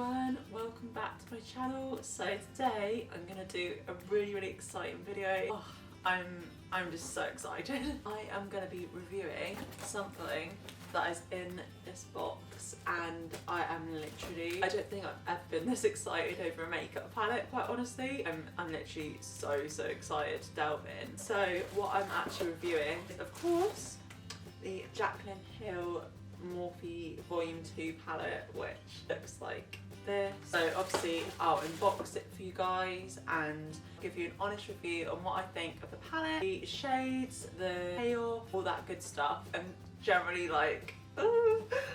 everyone, welcome back to my channel. So today I'm gonna do a really exciting video. Oh, I'm just so excited. I am gonna be reviewing something that is in this box, and I don't think I've ever been this excited over a makeup palette, quite honestly. I'm literally so excited to delve in. So what I'm actually reviewing is, of course, the Jaclyn Hill Morphe Volume II palette, which looks like this. So obviously I'll unbox it for you guys and give you an honest review on what I think of the palette, the shades, the payoff, all that good stuff. And generally, like,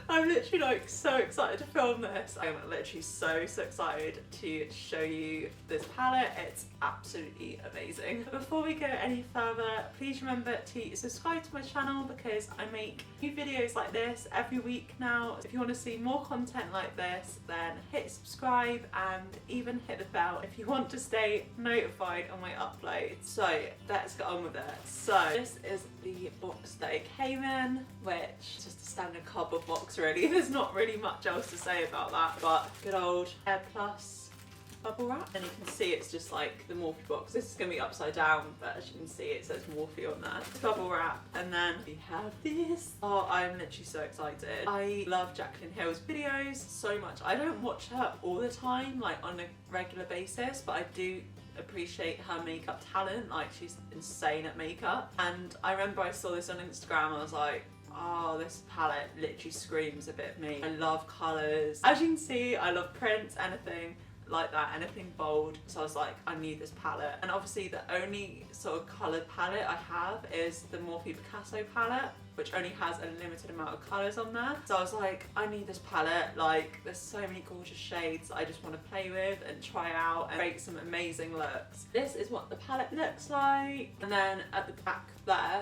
I'm literally like so excited to film this. I'm literally so excited to show you this palette. It's absolutely amazing. Before we go any further, please remember to subscribe to my channel because I make new videos like this every week now. If you want to see more content like this, then hit subscribe and even hit the bell if you want to stay notified on my uploads. So let's get on with it. So this is the box that it came in, which is just a standard cardboard box really. There's not really much else to say about that, but good old Air Plus bubble wrap. And you can see it's just like the Morphe box. This is going to be upside down, but as you can see it says Morphe on there. Bubble wrap, and then we have this. Oh, I'm literally so excited. I love Jaclyn Hill's videos so much. I don't watch her all the time, like on a regular basis, but I do appreciate her makeup talent. Like, she's insane at makeup. And I remember I saw this on Instagram and I was like, oh, this palette literally screams a bit of me. I love colours. As you can see, I love prints, anything like that, anything bold. So I was like, I need this palette. And obviously the only sort of coloured palette I have is the Morphe Picasso palette, which only has a limited amount of colours on there. So I was like, I need this palette. Like, there's so many gorgeous shades I just want to play with and try out and create some amazing looks. This is what the palette looks like. And then at the back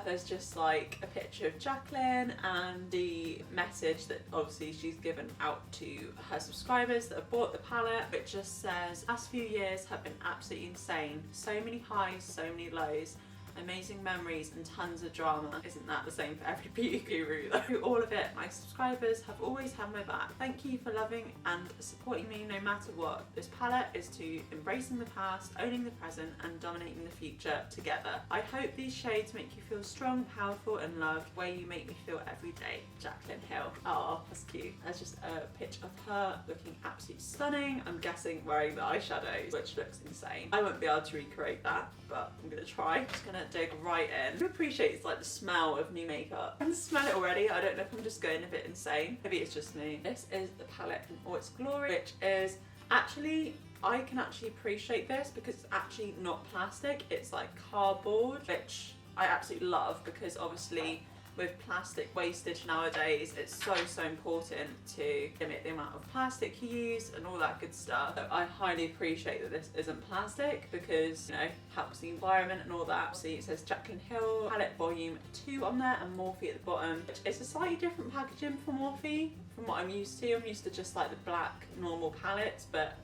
there's just like a picture of Jaclyn and the message that obviously she's given out to her subscribers that have bought the palette, which just says, "Last few years have been absolutely insane. So many highs, so many lows. Amazing memories and tons of drama." Isn't that the same for every beauty guru though? Through all of it, my subscribers have always had my back. Thank you for loving and supporting me no matter what. This palette is to embracing the past, owning the present and dominating the future together. I hope these shades make you feel strong, powerful and loved, where you make me feel every day. Jaclyn Hill. Oh, that's cute. There's just a picture of her looking absolutely stunning. I'm guessing wearing the eyeshadows, which looks insane. I won't be able to recreate that, but I'm gonna try. I'm just gonna dig right in. I appreciate it's like the smell of new makeup. I can smell it already. I don't know if I'm just going a bit insane. Maybe it's just me. This is the palette in all its glory, which is actually, I can actually appreciate this because it's actually not plastic. It's like cardboard, which I absolutely love because obviously with plastic wastage nowadays, it's so important to limit the amount of plastic you use and all that good stuff. So I highly appreciate that this isn't plastic because, you know, helps the environment and all that. See, it says Jaclyn Hill Palette Volume II on there and Morphe at the bottom, which is a slightly different packaging for Morphe from what I'm used to. I'm used to just like the black normal palettes, but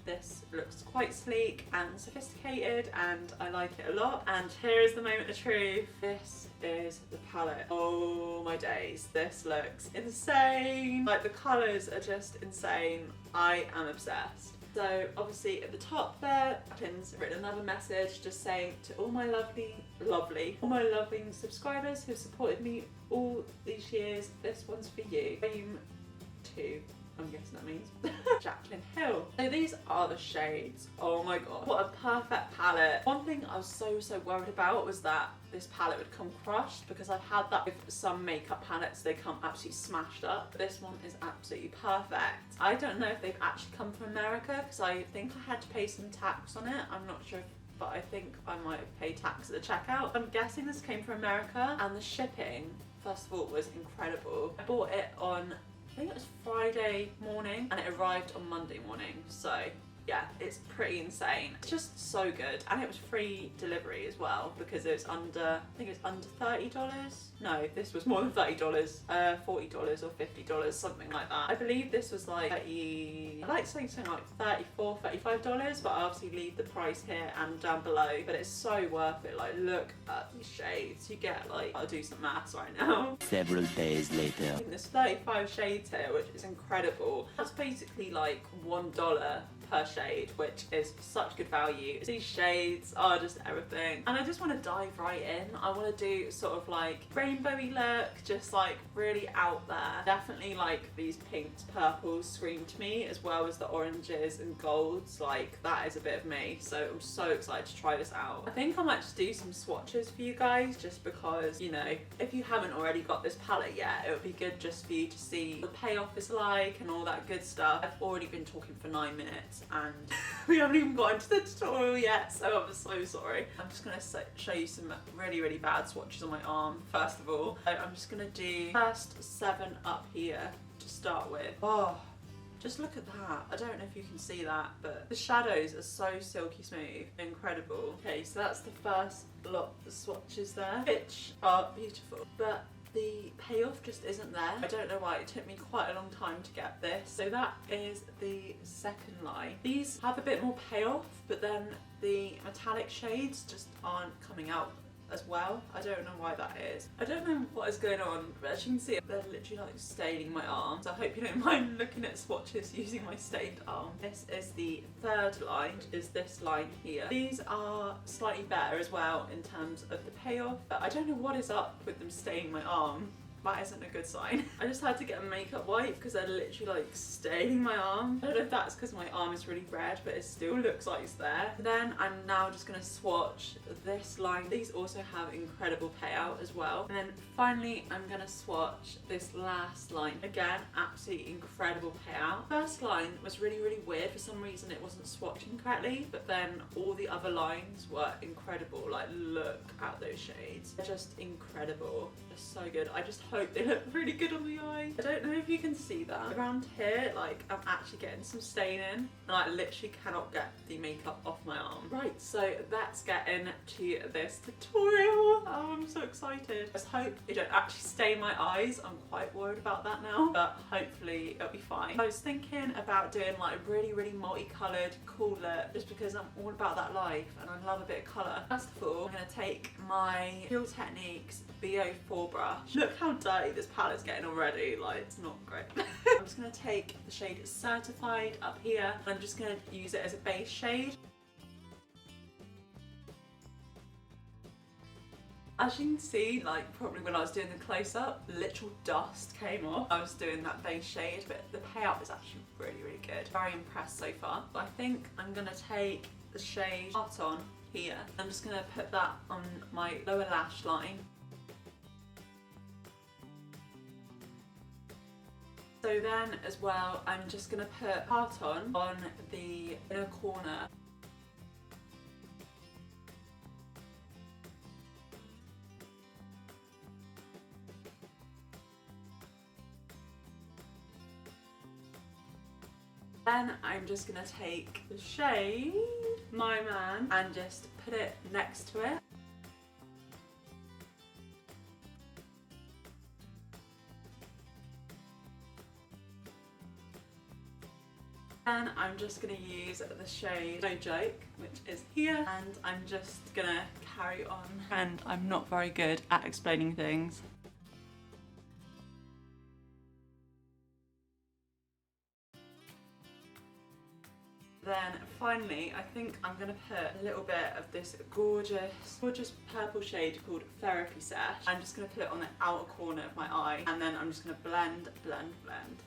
this looks quite sleek and sophisticated and I like it a lot. And here is the moment of truth. This is the palette. Oh my days, this looks insane. Like, the colours are just insane. I am obsessed. So obviously at the top there, Jaclyn's written another message just saying, to all my lovely subscribers who have supported me all these years, this one's for you. Volume 2. I'm guessing that means Jaclyn Hill. So these are the shades. Oh my god, what a perfect palette. One thing I was so worried about was that this palette would come crushed, because I've had that with some makeup palettes, they come absolutely smashed up. This one is absolutely perfect. I don't know if they've actually come from America because I think I had to pay some tax on it. I'm not sure, but I think I might have paid tax at the checkout. I'm guessing this came from America, and the shipping, first of all, was incredible. I bought it on, I think it was Friday morning and it arrived on Monday morning. So yeah, it's pretty insane. It's just so good. And it was free delivery as well because it was under, I think it was under $30. No, this was more than $30, $40 or $50, something like that. I believe this was like 30, I'd like to say something like $34, $35, but I obviously leave the price here and down below. But it's so worth it. Like, look at these shades. You get like, I'll do some maths right now. Several days later. I think there's 35 shades here, which is incredible. That's basically like $1 per shade, which is such good value. These shades are just everything. And I just want to dive right in. I want to do sort of like rainbowy look, just like really out there. Definitely like these pinks, purples scream to me, as well as the oranges and golds. Like, that is a bit of me. So I'm so excited to try this out. I think I might just do some swatches for you guys, just because, you know, if you haven't already got this palette yet, it would be good just for you to see what the payoff is like and all that good stuff. I've already been talking for 9 minutes and we haven't even got into the tutorial yet, so I'm so sorry. I'm just gonna show you some really, really bad swatches on my arm. First of all, I'm just gonna do first 7 up here to start with. Oh, just look at that. I don't know if you can see that, but the shadows are so silky smooth. Incredible. Okay, so that's the first lot of swatches there, which are beautiful. But the payoff just isn't there. I don't know why. It took me quite a long time to get this. So that is the second line. These have a bit more payoff, but then the metallic shades just aren't coming out as well. I don't know why that is. I don't know what is going on, but as you can see, they're literally like staining my arm. So I hope you don't mind looking at swatches using my stained arm. This is the third line, is this line here. These are slightly better as well in terms of the payoff, but I don't know what is up with them staining my arm. That isn't a good sign. I just had to get a makeup wipe because they're literally like staining my arm. I don't know if that's because my arm is really red, but it still looks like it's there. Then I'm now just gonna swatch this line. These also have incredible payout as well. And then finally, I'm gonna swatch this last line. Again, absolutely incredible payout. First line was really, really weird. For some reason, it wasn't swatching correctly, but then all the other lines were incredible. Like, look at those shades. They're just incredible. They're so good. I just hope they look really good on the eye. I don't know if you can see that. Around here, like, I'm actually getting some staining and I literally cannot get the makeup off my arm. Right, so let's get into this tutorial. Oh, I'm so excited. I just hope it don't actually stain my eyes. I'm quite worried about that now, but hopefully it'll be fine. I was thinking about doing like a really, really multicolored, cool look, just because I'm all about that life and I love a bit of colour. First of all, I'm gonna take my Real Techniques BO4 brush. Look how dirty this palette's getting already, like, it's not great. I'm just gonna take the shade Certified up here and I'm just gonna use it as a base shade. As you can see, like probably when I was doing the close-up, literal dust came off. I was doing that base shade, but the payout is actually really, really good. Very impressed so far. But I think I'm gonna take the shade Heart On here. I'm just gonna put that on my lower lash line. So then as well, I'm just gonna put Heart on the inner corner. Then I'm just gonna take the shade My Man and just put it next to it. Then I'm just gonna use the shade No Joke, which is here, and I'm just gonna carry on. And I'm not very good at explaining things. Then finally, I think I'm gonna put a little bit of this gorgeous purple shade called Therapy Sesh. I'm just gonna put it on the outer corner of my eye, and then I'm just gonna blend, blend, blend.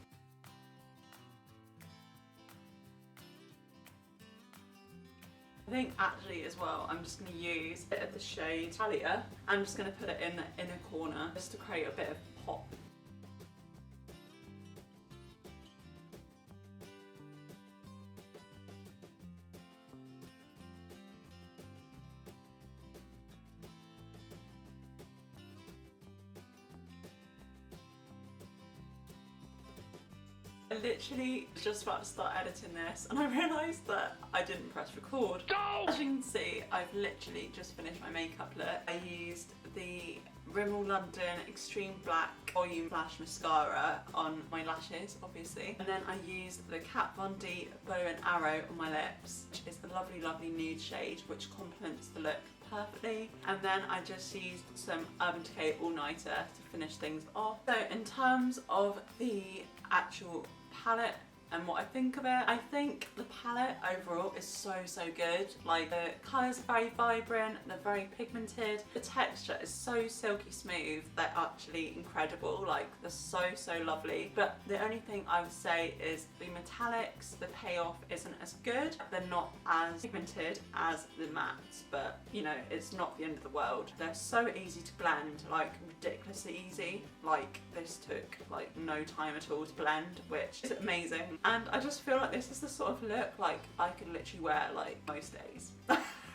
I think actually as well, I'm just going to use a bit of the shade Talia. I'm just going to put it in the inner corner just to create a bit of pop. I literally was just about to start editing this and I realised that I didn't press record. No! As you can see, I've literally just finished my makeup look. I used the Rimmel London Extreme Black Volume Lash Mascara on my lashes, obviously. And then I used the Kat Von D Bow and Arrow on my lips, which is the lovely, lovely nude shade, which complements the look perfectly. And then I just used some Urban Decay All Nighter to finish things off. So in terms of the actual palette and what I think of it, I think the palette overall is so good. Like, the colours are very vibrant, they're very pigmented, the texture is so silky smooth, they're actually incredible. Like, they're so lovely. But the only thing I would say is the metallics, the payoff isn't as good. They're not as pigmented as the mattes, but you know, it's not the end of the world. They're so easy to blend, like ridiculously easy. Like, this took like no time at all to blend, which is amazing. And I just feel like this is the sort of look like I could literally wear like most days.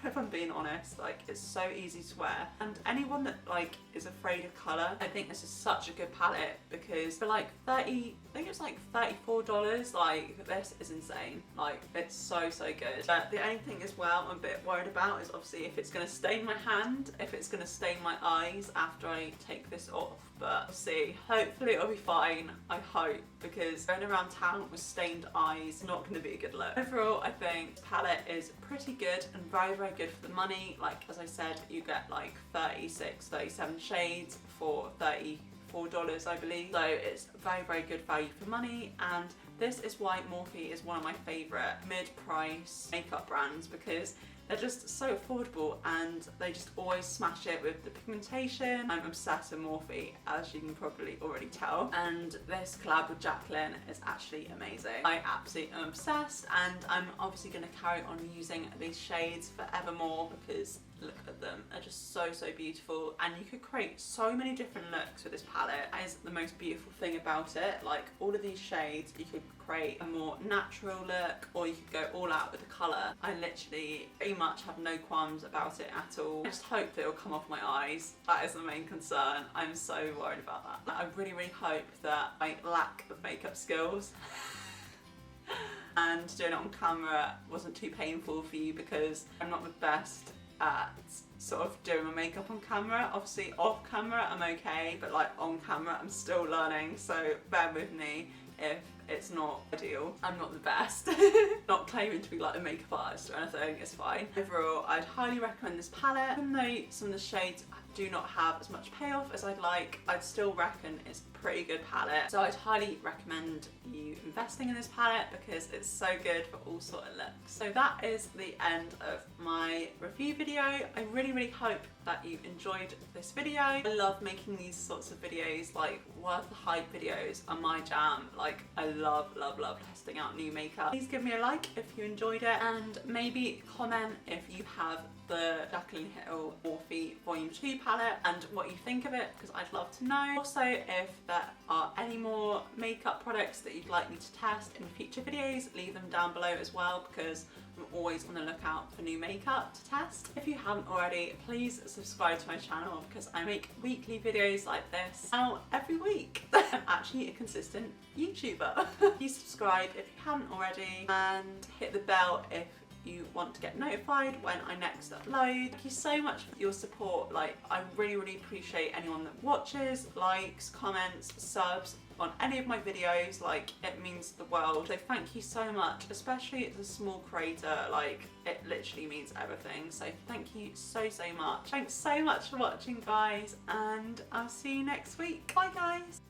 If I'm being honest, like, it's so easy to wear. And anyone that like is afraid of colour, I think this is such a good palette, because for like I think it's like $34, like, this is insane. Like, it's so good. But the only thing as well I'm a bit worried about is obviously if it's gonna stain my hand, if it's gonna stain my eyes after I take this off. But we'll see. Hopefully it'll be fine, I hope, because going around town with stained eyes is not going to be a good look. Overall, I think this palette is pretty good and very good for the money. Like, as I said, you get like 36, 37 shades for $34, I believe. So it's very good value for money, and this is why Morphe is one of my favourite mid-price makeup brands, because they're just so affordable and they just always smash it with the pigmentation. I'm obsessed with Morphe, as you can probably already tell. And this collab with Jaclyn is actually amazing. I absolutely am obsessed, and I'm obviously going to carry on using these shades forevermore, because look at them, they're just so beautiful, and you could create so many different looks with this palette. That is the most beautiful thing about it. Like, all of these shades, you could create a more natural look, or you could go all out with the colour. I literally pretty much have no qualms about it at all. I just hope that it'll come off my eyes. That is the main concern. I'm so worried about that. I really hope that my lack of makeup skills and doing it on camera wasn't too painful for you, because I'm not the best at sort of doing my makeup on camera. Obviously off camera I'm okay, but like on camera I'm still learning, so bear with me if it's not ideal. I'm not the best. Not claiming to be like a makeup artist or anything, it's fine. Overall, I'd highly recommend this palette. Even though some of the shades do not have as much payoff as I'd like, I'd still reckon it's a pretty good palette. So I'd highly recommend you investing in this palette, because it's so good for all sort of looks. So that is the end of my review video. I really hope that you enjoyed this video. I love making these sorts of videos, like worth the hype videos are my jam. Like, I love testing out new makeup. Please give me a like if you enjoyed it, and maybe comment if you have the Jaclyn Hill Morphe Volume II palette and what you think of it, because I'd love to know. Also, if there are any more makeup products that you'd like me to test in future videos, leave them down below as well, because I'm always on the lookout for new makeup to test. If you haven't already, please subscribe to my channel, because I make weekly videos like this out every week. I'm actually a consistent YouTuber. Please subscribe if you haven't already, and hit the bell if you want to get notified when I next upload. Thank you so much for your support. Like, I really appreciate anyone that watches, likes, comments, subs on any of my videos. Like, it means the world. So thank you so much, especially as a small creator. Like, it literally means everything. So thank you so much. Thanks so much for watching, guys, and I'll see you next week. Bye, guys.